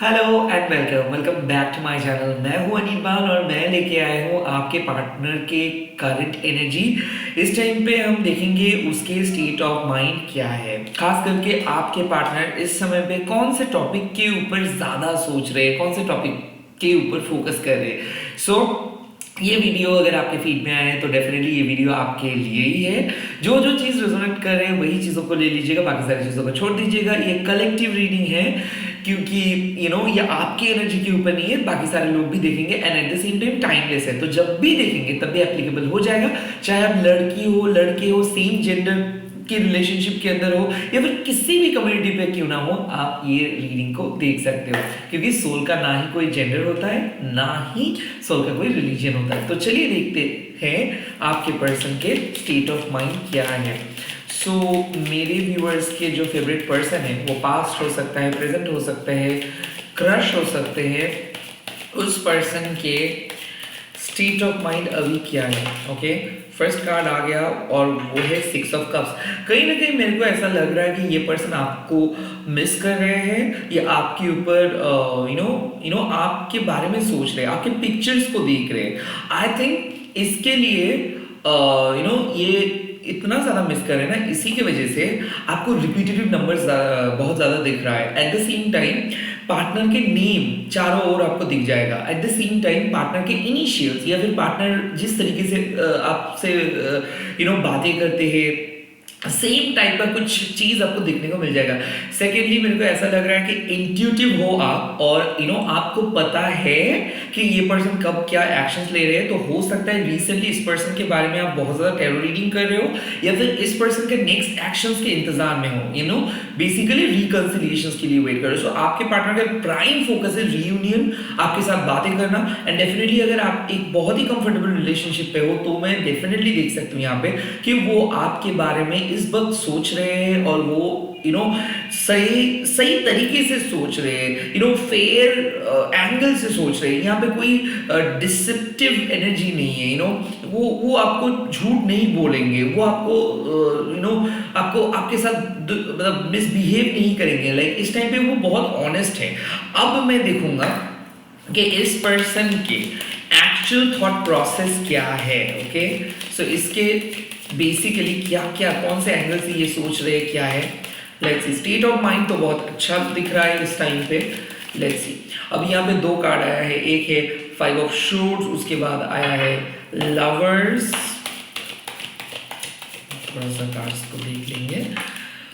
Hello and welcome back to my channel. मैं हूं अनिर्बान और मैं लेके आया हूं आपके पार्टनर के करंट एनर्जी। इस टाइम पे हम देखेंगे उसके स्टेट ऑफ माइंड क्या है, खास करके आपके पार्टनर इस समय पे कौन से टॉपिक के ऊपर ज़्यादा सोच रहे हैं, कौन से टॉपिक के ऊपर फोकस कर रहे हैं। ये वीडियो अगर आपके फीड में आए हैं तो डेफिनेटली ये वीडियो आपके लिए ही है। जो जो चीज़ रेजोनेट कर रहे हैं वही चीज़ों को ले लीजिएगा, बाकी सारी चीज़ों को छोड़ दीजिएगा। ये कलेक्टिव रीडिंग है क्योंकि ये आपकी एनर्जी के ऊपर नहीं है, बाकी सारे लोग भी देखेंगे and at the same time timeless है। तो जब भी देखेंगे तब भी एप्लीकेबल हो जाएगा, चाहे आप लड़की हो लड़के हो, सेम जेंडर के रिलेशनशिप के अंदर हो या फिर किसी भी कम्युनिटी पे क्यों ना हो, आप ये रीडिंग को देख सकते हो। क्योंकि सोल का ना ही कोई जेंडर होता है, ना ही सोल का कोई रिलीजन होता है। तो चलिए देखते हैं आपके पर्सन के स्टेट ऑफ माइंड क्या है। मेरे व्यूअर्स के जो फेवरेट पर्सन है वो पास्ट हो सकता है, प्रेजेंट हो सकता है, क्रश हो सकते हैं। उस पर्सन के स्टेट ऑफ माइंड अभी क्या है। ओके, फर्स्ट कार्ड आ गया और वो है सिक्स ऑफ कप्स। कहीं ना कहीं मेरे को ऐसा लग रहा है कि ये पर्सन आपको मिस कर रहे हैं या आपके ऊपर आपके बारे में सोच रहे हैं, आपके पिक्चर्स को देख रहे हैं। आई थिंक इसके लिए ये इतना ज़्यादा मिस कर रहे हैं ना, इसी की वजह से आपको रिपीटेटिव नंबर्स बहुत ज़्यादा दिख रहा है। At the same time partner के नेम चारों ओर आपको दिख जाएगा। At the same time partner के इनिशियल्स या फिर पार्टनर जिस तरीके से आपसे बातें करते हैं, सेम टाइप का कुछ चीज आपको देखने को मिल जाएगा। सेकेंडली मेरे को ऐसा लग रहा है कि इंट्यूटिव हो आप और आपको पता है कि ये पर्सन कब क्या एक्शंस ले रहे हैं। तो हो सकता है रिसेंटली इस पर्सन के बारे में आप बहुत ज्यादा टैरो रीडिंग कर रहे हो या फिर इस पर्सन के नेक्स्ट एक्शंस के इंतजार में हो, बेसिकली रिकंसिलिएशंस के लिए वेट कर रहे हो। सो आपके पार्टनर का प्राइम फोकस है रीयूनियन, आपके साथ बातें करना। एंड डेफिनेटली अगर आप एक बहुत ही कंफर्टेबल रिलेशनशिप पे हो तो मैं डेफिनेटली देख सकती हूँ यहाँ पे कि वो आपके बारे में इस वक्त सोच रहे हैं और वो सही तरीके से सोच रहे हैं, फेयर एंगल से सोच रहे हैं। यहाँ पे कोई डिसेप्टिव एनर्जी नहीं है। वो आपको झूठ नहीं बोलेंगे, वो आपको आपके साथ मतलब मिसबिहेव नहीं करेंगे। लाइक इस टाइम पे वो बहुत ऑनेस्ट है। अब मैं देखूंगा कि इस पर्सन के एक्चुअल थॉट प्रोसेस क्या है। ओके, सो इसके बेसिकली क्या क्या कौन से एंगल से ये सोच रहे हैं क्या है। Let's see, state of mind तो बहुत अच्छा दिख रहा है इस टाइम पे। लेट्स सी, अब यहाँ पे दो कार्ड आया है, एक है फाइव ऑफ शूट्स, उसके बाद आया है लवर्स। थोड़ा सा कार्ड्स को देख लेंगे।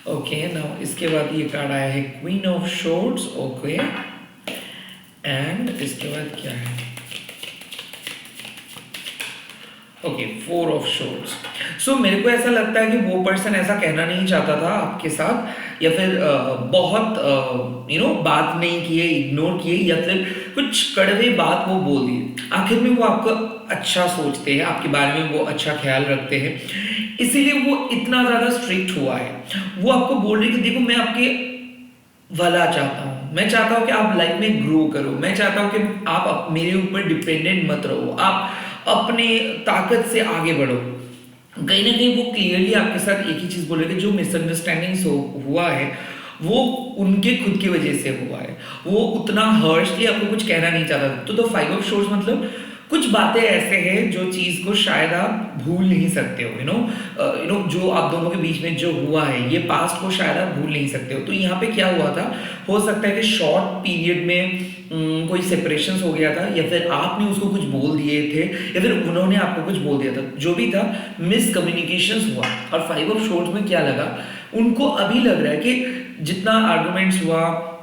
ओके, नाउ इसके बाद ये कार्ड आया है queen of shorts. Okay, and इसके बाद क्या है, ओके, फोर ऑफ शॉर्ट्स। सो मेरे को ऐसा लगता है कि वो पर्सन ऐसा कहना नहीं चाहता था आपके साथ, या फिर बहुत बात नहीं किए, इग्नोर किए, या फिर कुछ कड़वे बात वो बोल दिए। आखिर में वो आपको अच्छा सोचते हैं, आपके बारे में वो अच्छा ख्याल रखते हैं, इसीलिए वो इतना ज़्यादा स्ट्रिक्ट हुआ है। वो आपको बोल रहे कि देखो मैं आपके भला चाहता हूँ, मैं चाहता हूँ कि आप लाइफ में ग्रो करो, मैं चाहता हूँ कि आप मेरे ऊपर डिपेंडेंट मत रहो, आप अपने ताकत से आगे बढ़ो। कहीं ना कहीं वो क्लियरली आपके साथ एक ही चीज बोल रहे थे, जो मिसअंडरस्टैंडिंग्स हुआ है वो उनके खुद की वजह से हुआ है। वो उतना हर्षली आपको कुछ कहना नहीं चाहता था। तो फाइव ऑफ शोर्स मतलब कुछ बातें ऐसे हैं जो चीज को शायद आप भूल नहीं सकते हो। जो आप दोनों के बीच में जो हुआ है, ये पास्ट को शायद आप भूल नहीं सकते हो। तो यहाँ पे क्या हुआ था, हो सकता है कि शॉर्ट पीरियड में कोई सेपरेशन हो गया था, या फिर आपने उसको कुछ बोल दिए थे, या फिर उन्होंने आपको कुछ बोल दिया था। जो भी था, मिसकम्युनिकेशन हुआ। और फाइव ऑफ शॉर्ट्स में क्या लगा, उनको अभी लग रहा है कि जितना आर्गुमेंट्स हुआ,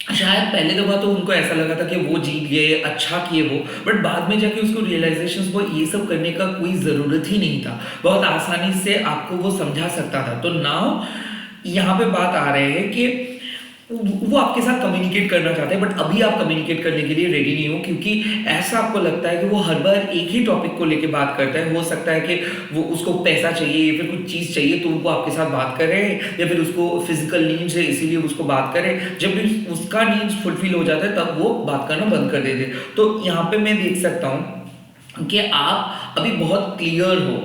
शायद पहले दफा तो उनको ऐसा लगा था कि वो जीत गए, अच्छा किए वो, बट बाद में जाके उसको रियलाइजेशन को ये सब करने का कोई ज़रूरत ही नहीं था। बहुत आसानी से आपको वो समझा सकता था। तो नाउ यहाँ पे बात आ रहे हैं कि वो आपके साथ कम्युनिकेट करना चाहते हैं, बट अभी आप कम्युनिकेट करने के लिए रेडी नहीं हो, क्योंकि ऐसा आपको लगता है कि वो हर बार एक ही टॉपिक को लेके बात करता है। हो सकता है कि वो उसको पैसा चाहिए या फिर कुछ चीज़ चाहिए तो वो आपके साथ बात कर रहे हैं, या फिर उसको फिजिकल नीड्स है इसीलिए उसको बात करे। जब भी उसका नीड्स फुलफिल हो जाता है तब वो बात करना बंद कर देते। तो यहाँ पे मैं देख सकता हूँ कि आप अभी बहुत क्लियर हो,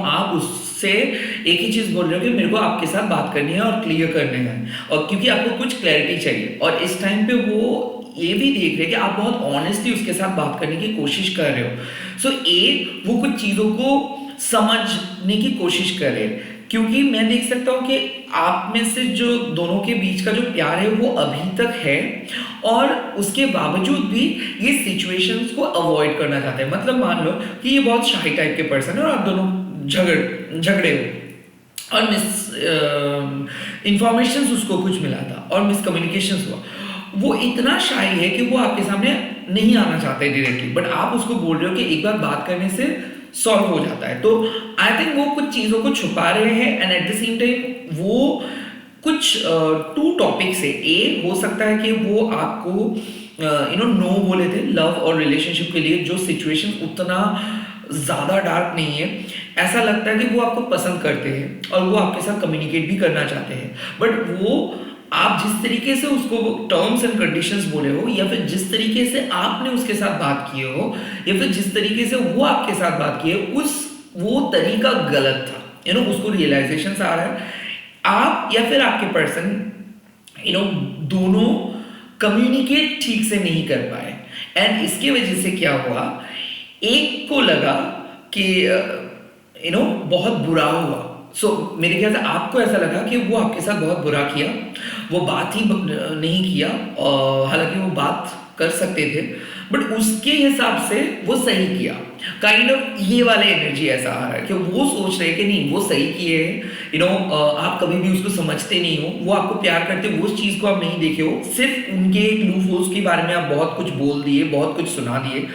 आप उससे एक ही चीज बोल रहे हो कि मेरे को आपके साथ बात करनी है और क्लियर करने हैं, और क्योंकि आपको कुछ क्लैरिटी चाहिए। और इस टाइम पे वो ये भी देख रहे हैं कि आप बहुत ऑनेस्टली उसके साथ बात करने की कोशिश कर रहे हो। सो वो कुछ चीज़ों को समझने की कोशिश कर रहे हैं, क्योंकि मैं देख सकता हूँ कि आप में से जो दोनों के बीच का जो प्यार है वो अभी तक है, और उसके बावजूद भी ये सिचुएशंस को अवॉइड करना चाहते हैं। मतलब मान लो कि ये बहुत शाही टाइप के पर्सन है और आप दोनों झगड़े हो और इंफॉर्मेशन उसको कुछ मिला था और मिसकम्युनिकेशन हुआ। वो इतना शाई है कि वो आपके सामने नहीं आना चाहते डायरेक्टली, बट आप उसको बोल रहे हो कि एक बार बात करने से सॉल्व हो जाता है। तो आई थिंक वो कुछ चीज़ों को छुपा रहे हैं, and at the same time वो कुछ टू टॉपिक से हो सकता है कि वो आपको नो बोले थे लव और रिलेशनशिप के लिए, जो सिचुएशन उतना ज़्यादा डार्क नहीं है। ऐसा लगता है कि वो आपको पसंद करते हैं और वो आपके साथ कम्युनिकेट भी करना चाहते हैं, बट वो आप जिस तरीके से उसको टर्म्स एंड कंडीशंस बोले हो, या फिर जिस तरीके से आपने उसके साथ बात की हो, या फिर जिस तरीके से वो आपके साथ बात की है, वो तरीका गलत था। उसको रियलाइजेशन आ रहा है। आप या फिर आपके पर्सन दोनों कम्युनिकेट ठीक से नहीं कर पाए, एंड इसके वजह से क्या हुआ, एक को लगा कि बहुत बुरा हुआ। मेरे ख्याल से आपको ऐसा लगा कि वो आपके साथ बहुत बुरा किया, वो बात ही नहीं किया, हालांकि वो बात कर सकते थे, बट उसके हिसाब से वो सही किया। काइंड ऑफ ये वाले एनर्जी ऐसा आ रहा है कि वो सोच रहे हैं कि नहीं वो सही किए हैं। आप कभी भी उसको समझते नहीं हो, वो आपको प्यार करते हो, उस चीज़ को आप नहीं देखे हो, सिर्फ उनके लूफोल्स के बारे में आप बहुत कुछ बोल दिए, बहुत कुछ सुना दिए,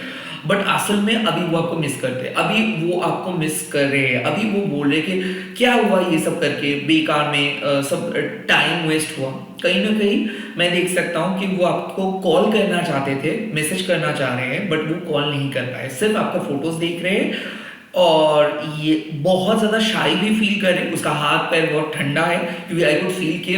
बट असल में अभी वो आपको मिस करते हैं, अभी वो आपको मिस कर रहे हैं, अभी वो बोल रहे कि क्या हुआ ये सब करके बेकार में सब टाइम वेस्ट हुआ। कहीं ना कहीं मैं देख सकता हूँ कि वो आपको कॉल करना चाहते थे, मैसेज करना चाह रहे हैं, बट वो कॉल नहीं कर पाए, सिर्फ आपका फोटोज देख रहे हैं, और ये बहुत ज़्यादा शाई भी फील कर रहे हैं। उसका हाथ पैर बहुत ठंडा है, क्योंकि आई कुड फील के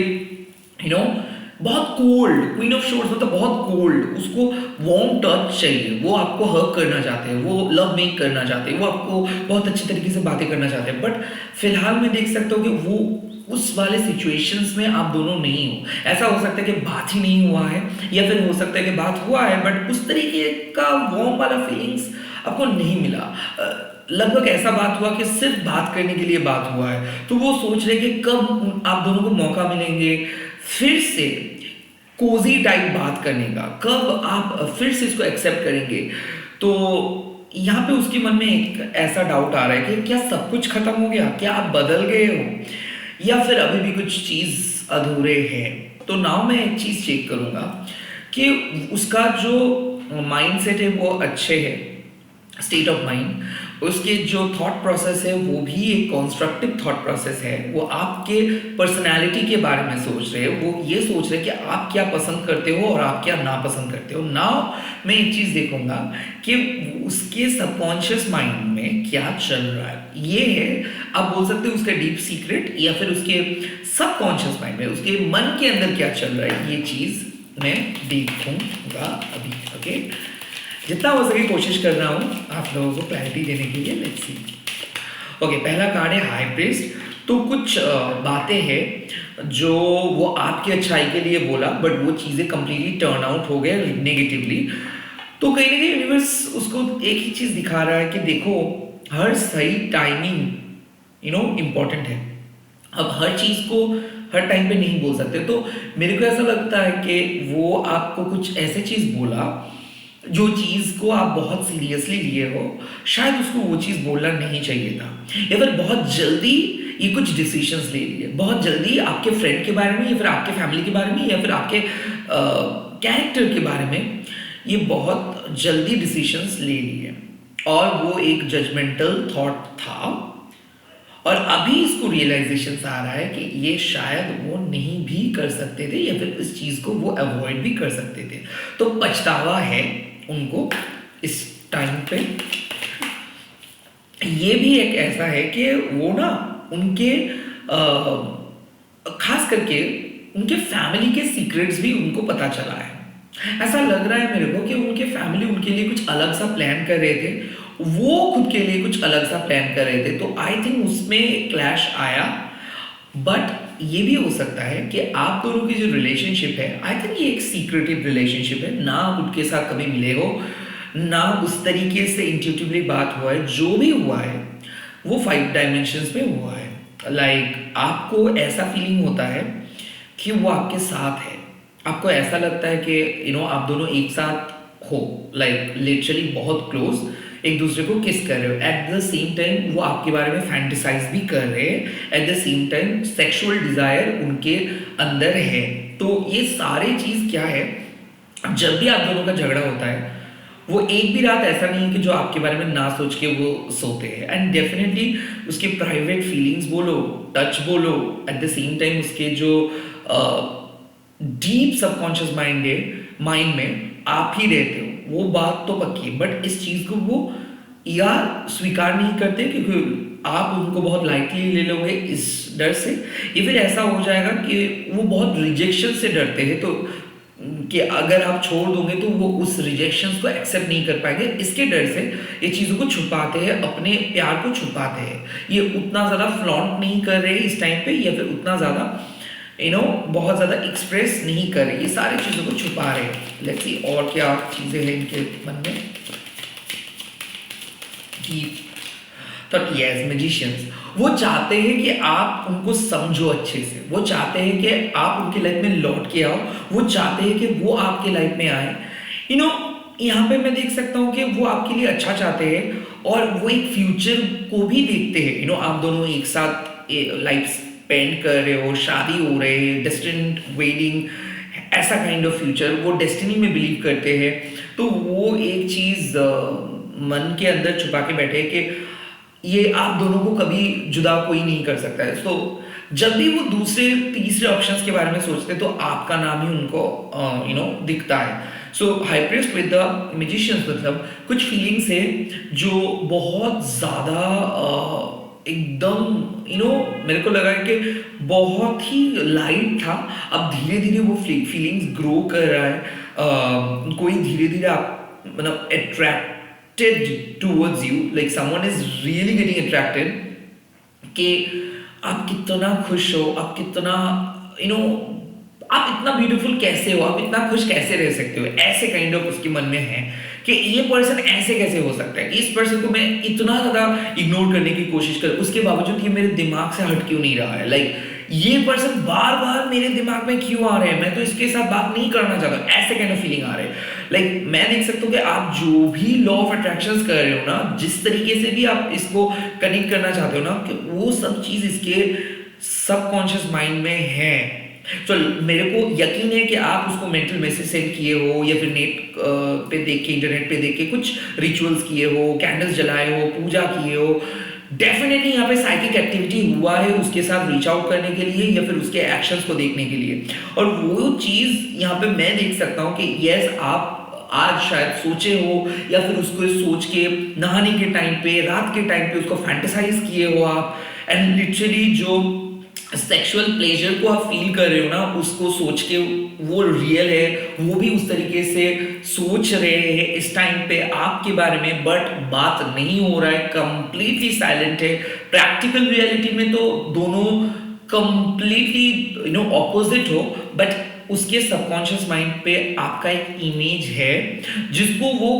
बहुत कोल्ड, क्वीन ऑफ शोर्स मतलब बहुत कोल्ड, उसको वार्म टच चाहिए, वो आपको हग करना चाहते हैं, वो लव मेक करना चाहते हैं, वो आपको बहुत अच्छे तरीके से बातें करना चाहते हैं, बट फिलहाल मैं देख सकता हूँ कि वो उस वाले सिचुएशंस में आप दोनों नहीं हो। ऐसा हो सकता है कि बात ही नहीं हुआ है, या फिर हो सकता है कि बात हुआ है बट उस तरीके का वार्म वाला फीलिंग्स आपको नहीं मिला। लगभग ऐसा बात हुआ कि सिर्फ बात करने के लिए बात हुआ है, तो वो सोच रहे कि कब आप दोनों को मौका मिलेंगे फिर से कोजी टाइप बात करने का, कब आप फिर से इसको एक्सेप्ट करेंगे। तो यहाँ पे उसके मन में एक ऐसा डाउट आ रहा है कि क्या सब कुछ खत्म हो गया, क्या आप बदल गए हो, या फिर अभी भी कुछ चीज़ अधूरे हैं। तो नाउ मैं एक चीज़ चेक करूँगा कि उसका जो माइंडसेट है वो अच्छे है, स्टेट ऑफ माइंड, उसके जो थॉट प्रोसेस है वो भी एक कंस्ट्रक्टिव थॉट प्रोसेस है। वो आपके पर्सनालिटी के बारे में सोच रहे हैं, वो ये सोच रहे हैं कि आप क्या पसंद करते हो और आप क्या नापसंद करते हो। नाउ मैं एक चीज़ देखूंगा कि उसके सबकॉन्शियस माइंड में क्या चल रहा है। ये है, आप बोल सकते हो उसका डीप सीक्रेट, या फिर उसके सबकॉन्शियस माइंड में, उसके मन के अंदर क्या चल रहा है, ये चीज़ मैं देखूंगा अभी। ओके, जितना हो सके कोशिश कर रहा हूँ आप लोगों को क्लैरिटी देने के लिए। Let's see. ओके, पहला कार्ड है हाई प्रीस्ट। तो कुछ बातें हैं जो वो आपकी अच्छाई के लिए बोला, बट वो चीज़ें कंप्लीटली टर्न आउट हो गए नेगेटिवली। तो कहीं ना कहीं यूनिवर्स उसको एक ही चीज़ दिखा रहा है कि देखो, हर सही टाइमिंग इम्पॉर्टेंट है। अब हर चीज़ को हर टाइम पे नहीं बोल सकते। तो मेरे को ऐसा लगता है कि वो आपको कुछ ऐसे चीज़ बोला जो चीज़ को आप बहुत सीरियसली लिए हो, शायद उसको वो चीज़ बोलना नहीं चाहिए था, या फिर बहुत जल्दी ये कुछ डिसीजंस ले लिए, बहुत जल्दी आपके फ्रेंड के बारे में, या फिर आपके फैमिली के बारे में, या फिर आपके कैरेक्टर के बारे में ये बहुत जल्दी डिसीजंस ले लिए, और वो एक जजमेंटल थॉट था। और अभी इसको रियलाइजेशन आ रहा है कि ये शायद वो नहीं भी कर सकते थे, या फिर इस चीज़ को वो अवॉइड भी कर सकते थे। तो पछतावा है उनको इस टाइम पे। ये भी एक ऐसा है कि वो ना उनके खास करके उनके फैमिली के सीक्रेट्स भी उनको पता चला है। ऐसा लग रहा है मेरे को कि उनके फैमिली उनके लिए कुछ अलग सा प्लान कर रहे थे, वो खुद के लिए कुछ अलग सा प्लान कर रहे थे। तो आई थिंक उसमें क्लैश आया, बट ये भी हो सकता है कि आप दोनों की जो रिलेशनशिप है, आई थिंक ये एक सीक्रेटिव रिलेशनशिप है, ना आप उनके साथ कभी मिले हो, ना उस तरीके से इंट्यूटिवली बात हुआ है, जो भी हुआ है वो 5 डायमेंशंस में हुआ है। लाइक आपको ऐसा फीलिंग होता है कि वो आपके साथ है, आपको ऐसा लगता है कि आप दोनों एक साथ हो, लाइक लिटरली बहुत क्लोज एक दूसरे को किस कर रहे हो, एट द सेम टाइम वो आपके बारे में फैंटिसाइज भी कर रहे हैं, at the same time sexual desire उनके अंदर है। तो ये सारे चीज क्या है, जब भी आप दोनों का झगड़ा होता है वो एक भी रात ऐसा नहीं है कि जो आपके बारे में ना सोच के वो सोते हैं, एंड डेफिनेटली उसके प्राइवेट फीलिंग्स बोलो, टच बोलो, एट द सेम टाइम उसके जो डीप सबकॉन्शियस माइंड में आप ही रहते हो, वो बात तो पक्की है। बट इस चीज को वो या स्वीकार नहीं करते क्योंकि आप उनको बहुत लाइटली ले लोगे इस डर से, या फिर ऐसा हो जाएगा कि वो बहुत रिजेक्शन से डरते हैं, तो कि अगर आप छोड़ दोगे तो वो उस रिजेक्शन को एक्सेप्ट नहीं कर पाएंगे, इसके डर से ये चीज़ों को छुपाते हैं, अपने प्यार को छुपाते हैं। ये उतना ज़्यादा फ्लॉन्ट नहीं कर रहे इस टाइम पे, या फिर उतना ज़्यादा बहुत ज़्यादा एक्सप्रेस नहीं कर रहे, ये सारी चीज़ों को छुपा रहे हैं। लेट्स सी और क्या चीज़ें हैं इनके मन में। तो यस, मैजिशियंस वो चाहते हैं कि आप उनको समझो अच्छे से, वो चाहते हैं कि आप उनकी लाइफ में लौट के आओ, वो चाहते हैं कि वो आपके लाइफ में आए। यहाँ पे मैं देख सकता हूँ कि वो आपके लिए अच्छा चाहते हैं और वो एक फ्यूचर को भी देखते हैं। आप दोनों एक साथ लाइफ स्पेंड कर रहे हो, शादी हो रहे हैं, डेस्टिन्ड वेडिंग, ऐसा काइंड ऑफ फ्यूचर वो डेस्टिनी में बिलीव करते हैं। तो वो एक चीज़ मन के अंदर छुपा के बैठे हैं कि ये आप दोनों को कभी जुदा कोई नहीं कर सकता है। तो जब भी वो दूसरे तीसरे ऑप्शंस के बारे में सोचते हैं तो आपका नाम ही उनको दिखता है। So high priest with the magicians, मतलब कुछ फीलिंग्स है जो बहुत ज़्यादा एकदम मेरे को लगा कि बहुत ही लाइट था, अब धीरे धीरे वो फीलिंग्स ग्रो कर रहा है। कोई धीरे धीरे आप मतलब attracted towards you, like someone is really getting attracted कि आप कितना खुश हो, आप कितना आप इतना ब्यूटीफुल कैसे हो, आप इतना खुश कैसे रह सकते हो, ऐसे काइंड ऑफ उसके मन में है कि ये पर्सन ऐसे कैसे हो सकता है, इस पर्सन को मैं इतना ज़्यादा इग्नोर करने की कोशिश कर, उसके बावजूद ये मेरे दिमाग से हट क्यों नहीं रहा है, लाइक ये पर्सन बार बार मेरे दिमाग में क्यों आ रहे हैं, मैं तो इसके साथ बात नहीं करना चाहता, ऐसे काइंड ऑफ फीलिंग आ रहे हैं। लाइक मैं देख सकता हूँ कि आप जो भी लॉ ऑफ अट्रैक्शन कर रहे हो ना, जिस तरीके से भी आप इसको कनेक्ट करना चाहते हो ना, कि वो सब चीज़ इसके सबकॉन्शियस माइंड में है। तो मेरे को यकीन है कि आप उसको मेंटल मैसेज सेंड किए हो, या फिर नेट पे देख के, इंटरनेट पे देख के कुछ रिचुअल्स किए हो, कैंडल्स जलाए हो, पूजा किए हो, डेफिनेटली यहाँ पे साइकिक एक्टिविटी हुआ है उसके साथ रीच आउट करने के लिए, या फिर उसके एक्शंस को देखने के लिए। और वो चीज़ यहाँ पे मैं देख सकता हूँ कि यस, आप आज शायद सोचे हो, या फिर उसको सोच के नहाने के टाइम पे, रात के टाइम पे उसको फैंटेसाइज किए हो आप, एंड लिटरली जो सेक्सुअल प्लेजर को आप फील कर रहे हो ना, उसको सोच के वो रियल है, वो भी उस तरीके से सोच रहे हैं इस टाइम पे आपके बारे में, बट बात नहीं हो रहा है, कंप्लीटली साइलेंट है। प्रैक्टिकल रियलिटी में तो दोनों कंप्लीटली ऑपोजिट हो, बट उसके सबकॉन्शियस माइंड पे आपका एक इमेज है जिसको वो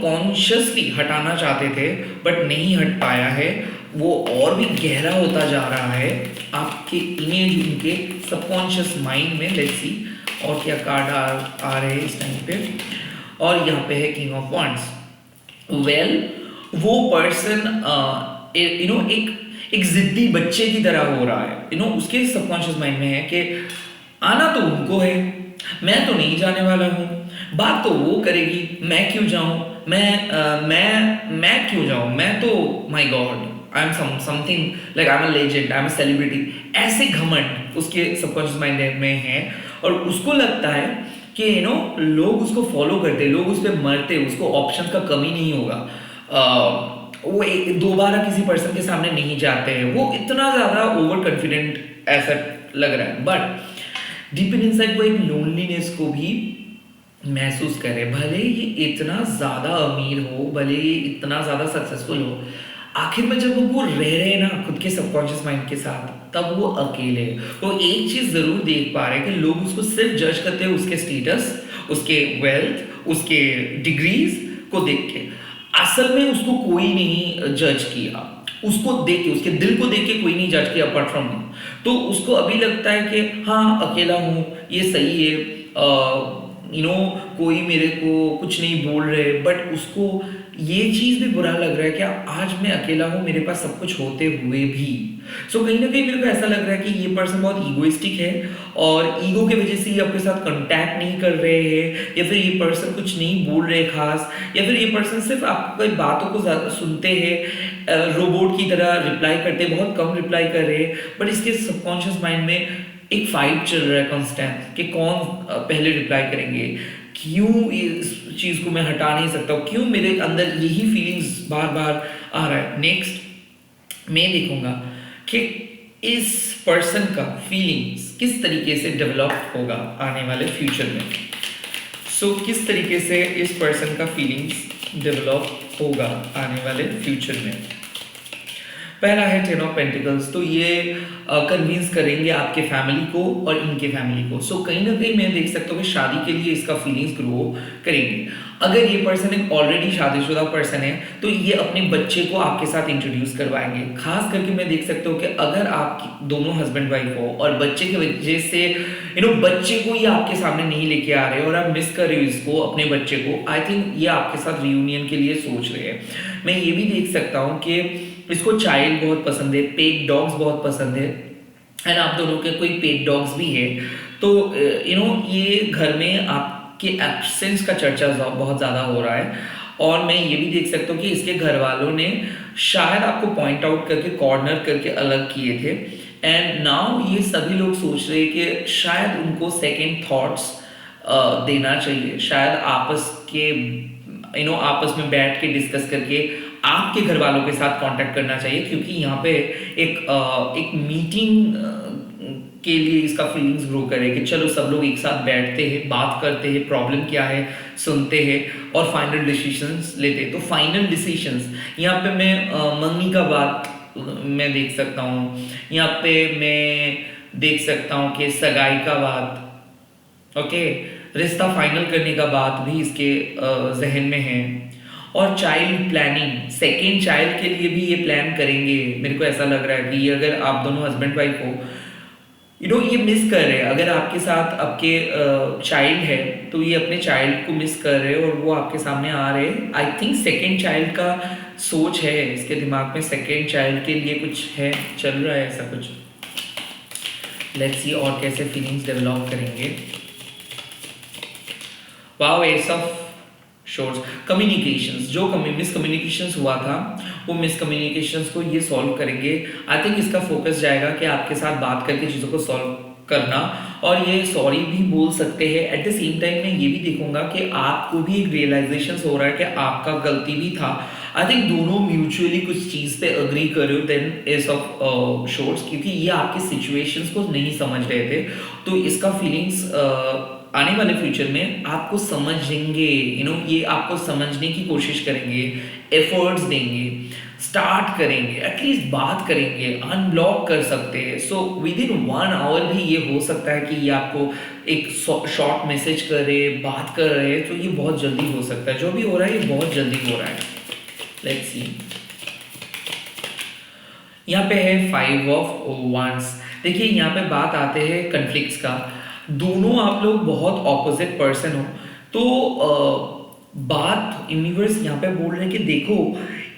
कॉन्शियसली हटाना चाहते थे बट नहीं हट पाया है, वो और भी गहरा होता जा रहा है आपके इमेज उनके सबकॉन्शियस माइंड में। लेट्स सी और क्या कार्ड आ रहे हैं इस टाइम पे। और यहाँ पे है किंग ऑफ वॉन्ड्स। वेल, वो पर्सन एक जिद्दी बच्चे की तरह हो रहा है, उसके सबकॉन्शियस माइंड में है कि आना तो उनको है, मैं तो नहीं जाने वाला हूँ, बात तो वो करेगी, मैं क्यों जाऊँ, मैं क्यों जाऊँ, मैं तो my God, I am something like I am a legend, I am a celebrity, ऐसे घमंड उसके सबकॉन्शियस माइंड में है। और उसको लगता है कि लोग उसको फॉलो करते, लोग उस पर मरते, उसको ऑप्शन का कमी नहीं होगा, वो दोबारा किसी पर्सन के सामने नहीं जाते हैं, वो इतना ज़्यादा ओवर कॉन्फिडेंट ऐसा लग रहा है। बट डीप इन इनसाइड वो एक लोनलीनेस को भी महसूस करे, भले ये इतना ज़्यादा अमीर हो, भले ये इतना ज़्यादा सक्सेसफुल हो, आखिर में जब वो रह रहे हैं ना खुद के सबकॉन्शियस माइंड के साथ, तब वो अकेले है। वो एक चीज जरूर देख पा रहे हैं कि लोग उसको सिर्फ जज करते हैं उसके स्टेटस, उसके वेल्थ, उसके डिग्रीज को देख के। असल में उसको कोई नहीं जज किया, उसको देख के, उसके दिल को देख के कोई नहीं जज किया अपार्ट फ्रॉम यू। तो उसको अभी लगता है कि हाँ अकेला हूँ, ये सही है, कोई मेरे को कुछ नहीं बोल रहे, बट उसको ये चीज भी बुरा लग रहा है कि आज मैं अकेला हूँ मेरे पास सब कुछ होते हुए भी। सो कहीं ना कहीं मेरे को ऐसा लग रहा है कि ये पर्सन बहुत ईगोइस्टिक है और ईगो की वजह से ये आपके साथ कांटेक्ट नहीं कर रहे हैं, या फिर ये पर्सन कुछ नहीं बोल रहे खास, या फिर ये पर्सन सिर्फ आपकी बातों को ज्यादा सुनते हैं, रोबोट की तरह रिप्लाई करते हैं, बहुत कम रिप्लाई कर रहे हैं, बट इसके सबकॉन्शियस माइंड में एक फाइट चल रहा है कांस्टेंट कि कौन पहले रिप्लाई करेंगे, क्यों इस चीज को मैं हटा नहीं सकता हूँ, क्यों मेरे अंदर यही फीलिंग्स बार बार आ रहा है। नेक्स्ट मैं देखूंगा कि इस पर्सन का फीलिंग्स किस तरीके से डेवलप होगा आने वाले फ्यूचर में। सो किस तरीके से इस पर्सन का फीलिंग्स डेवलप होगा आने वाले फ्यूचर में। पहला है 10 ऑफ पेंटिकल्स, तो ये कन्विंस करेंगे आपके फैमिली को और इनके फैमिली को। सो कहीं ना कहीं मैं देख सकता हूँ कि शादी के लिए इसका फीलिंग्स ग्रो करेंगे। अगर ये पर्सन एक ऑलरेडी शादीशुदा पर्सन है तो ये अपने बच्चे को आपके साथ इंट्रोड्यूस करवाएंगे। खास करके मैं देख सकता हूँ कि अगर आप दोनों हस्बैंड वाइफ हो और बच्चे की वजह से बच्चे को ये आपके सामने नहीं लेके आ रहे और आप मिस कर रहे हो इसको, अपने बच्चे को, आई थिंक ये आपके साथ रियूनियन के लिए सोच रहे हैं। मैं ये भी देख सकता हूँ कि इसको चाइल्ड बहुत पसंद है, पेट डॉग्स बहुत पसंद है, एंड आप दोनों के कोई पेट डॉग्स भी है, तो ये घर में आपके एब्सेंस का चर्चा बहुत ज़्यादा हो रहा है। और मैं ये भी देख सकता हूँ कि इसके घर वालों ने शायद आपको पॉइंट आउट करके कॉर्नर करके अलग किए थे, एंड नाउ ये सभी लोग सोच रहे हैं कि शायद उनको सेकेंड थॉट्स देना चाहिए, शायद आपस में बैठ के डिस्कस करके आपके घर वालों के साथ कांटेक्ट करना चाहिए, क्योंकि यहाँ पे एक मीटिंग के लिए इसका फीलिंग्स ग्रो करे कि चलो सब लोग एक साथ बैठते हैं, बात करते हैं, प्रॉब्लम क्या है सुनते हैं और फाइनल डिसीजंस लेते हैं। तो फाइनल डिसीजंस यहाँ पे मैं मंगनी का बात मैं देख सकता हूँ, यहाँ पे मैं देख सकता हूँ कि सगाई का बात, ओके, रिश्ता फाइनल करने का बात भी इसके जहन में है। और चाइल्ड प्लानिंग, सेकेंड चाइल्ड के लिए भी ये प्लान करेंगे। मेरे को ऐसा लग रहा है कि अगर आप दोनों हस्बैंड वाइफ हो, ये मिस कर रहे हैं, अगर आपके साथ आपके चाइल्ड है तो ये अपने चाइल्ड को मिस कर रहे हैं और वो आपके सामने आ रहे हैं। आई थिंक सेकेंड चाइल्ड का सोच है इसके दिमाग में, सेकेंड चाइल्ड के लिए कुछ है, चल रहा है ऐसा कुछ। लेट्स सी और कैसे फीलिंग्स डेवलप करेंगे। Wow, S of shores, communications, जो मिसकम्युनिकेशंस हुआ था वो मिसकम्युनिकेशंस को ये सॉल्व करेंगे। आई थिंक इसका फोकस जाएगा कि आपके साथ बात करके चीज़ों को सॉल्व करना, और ये सॉरी भी बोल सकते हैं। एट द सेम टाइम मैं ये भी देखूंगा कि आपको भी एक रियलाइजेशन हो रहा है कि आपका गलती भी था। आई थिंक दोनों म्यूचुअली कुछ चीज़ पे अग्री कर रहे हो देन एस ऑफ शोर्स, क्योंकि ये आपके सिचुएशंस को नहीं समझ रहे थे, तो इसका फीलिंग्स आने वाले फ्यूचर में आपको समझेंगे, ये आपको समझने की कोशिश करेंगे, एफर्ट्स देंगे, स्टार्ट करेंगे, एटलीस्ट बात करेंगे, अनब्लॉक कर सकते हैं। सो विद इन 1 आवर भी ये हो सकता है कि ये आपको एक शॉर्ट मैसेज करे, बात कर रहे हैं, तो ये बहुत जल्दी हो सकता है। जो भी हो रहा है ये बहुत जल्दी हो रहा है। लेट्स सी, यहाँ पे है 5 ऑफ wands। देखिए यहाँ पे बात आते हैं कन्फ्लिक्ट्स का। दोनों आप लोग बहुत ऑपोजिट पर्सन हो, तो बात यूनिवर्स यहाँ पे बोल रहे हैं कि देखो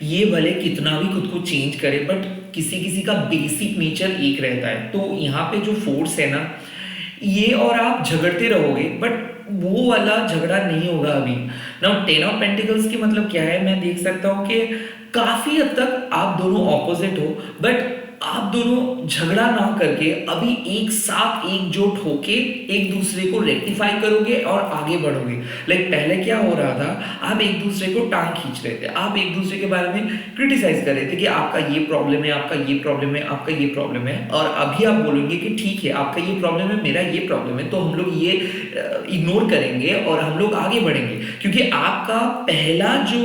ये भले कितना भी खुद को चेंज करे, बट किसी किसी का बेसिक नेचर एक रहता है। तो यहाँ पे जो फोर्स है ना, ये और आप झगड़ते रहोगे, बट वो वाला झगड़ा नहीं होगा अभी। नाउ 10 ऑफ पेंटिकल्स की मतलब क्या है, मैं देख सकता हूँ कि काफी हद तक आप दोनों ऑपोजिट हो, बट आप दोनों झगड़ा ना करके अभी एक साथ एकजुट होके एक दूसरे को रेक्टिफाई करोगे और आगे बढ़ोगे। लाइक पहले क्या हो रहा था, आप एक दूसरे को टांग खींच रहे थे, आप एक दूसरे के बारे में क्रिटिसाइज कर रहे थे कि आपका ये प्रॉब्लम है, आपका ये प्रॉब्लम है, आपका ये प्रॉब्लम है, और अभी आप बोलेंगे कि ठीक है आपका ये प्रॉब्लम है, मेरा ये प्रॉब्लम है, तो हम लोग ये इग्नोर करेंगे और हम लोग आगे बढ़ेंगे। क्योंकि आपका पहला जो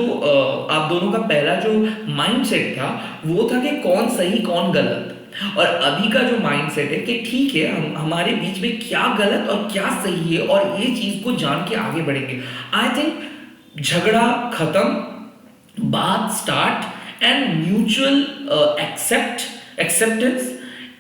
आप दोनों का पहला जो माइंडसेट था वो था कि कौन सही कौन गलत, और अभी का जो माइंडसेट है कि ठीक है, हम हमारे बीच में क्या गलत और क्या सही है और ये चीज को जान के आगे बढ़ेंगे। आई थिंक झगड़ा खत्म, बात start and mutual acceptance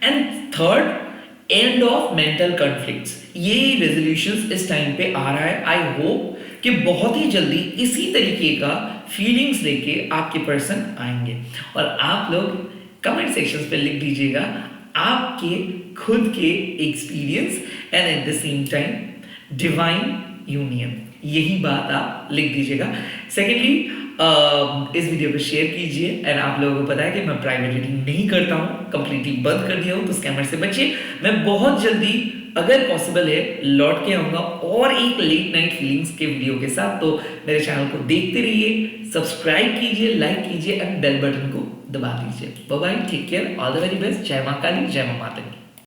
and third end of mental conflicts. ये रेजोल्यूशंस इस टाइम पे आ रहा है। आई होप कि बहुत ही जल्दी इसी तरीके का फीलिंग्स लेके आपके पर्सन आएंगे और आप लोग कमेंट सेक्शंस पे लिख दीजिएगा आपके खुद के experience and at the same time divine union, यही बात आप लिख दीजिएगा। सेकेंडली, इस वीडियो को शेयर कीजिए एंड आप लोगों को पता है कि मैं प्राइवेट रीडिंग नहीं करता हूँ, कंप्लीटली बंद कर दिया हूँ, तो स्कैमर से बचिए। मैं बहुत जल्दी अगर पॉसिबल है लौट के आऊँगा और एक लेट नाइट फीलिंग्स के वीडियो के साथ। तो मेरे चैनल को देखते रहिए, सब्सक्राइब कीजिए, लाइक कीजिए एंड बेल बटन को दबा दीजिए। Bye bye, take care, all the very best. जय मां काली, जय मां माता की।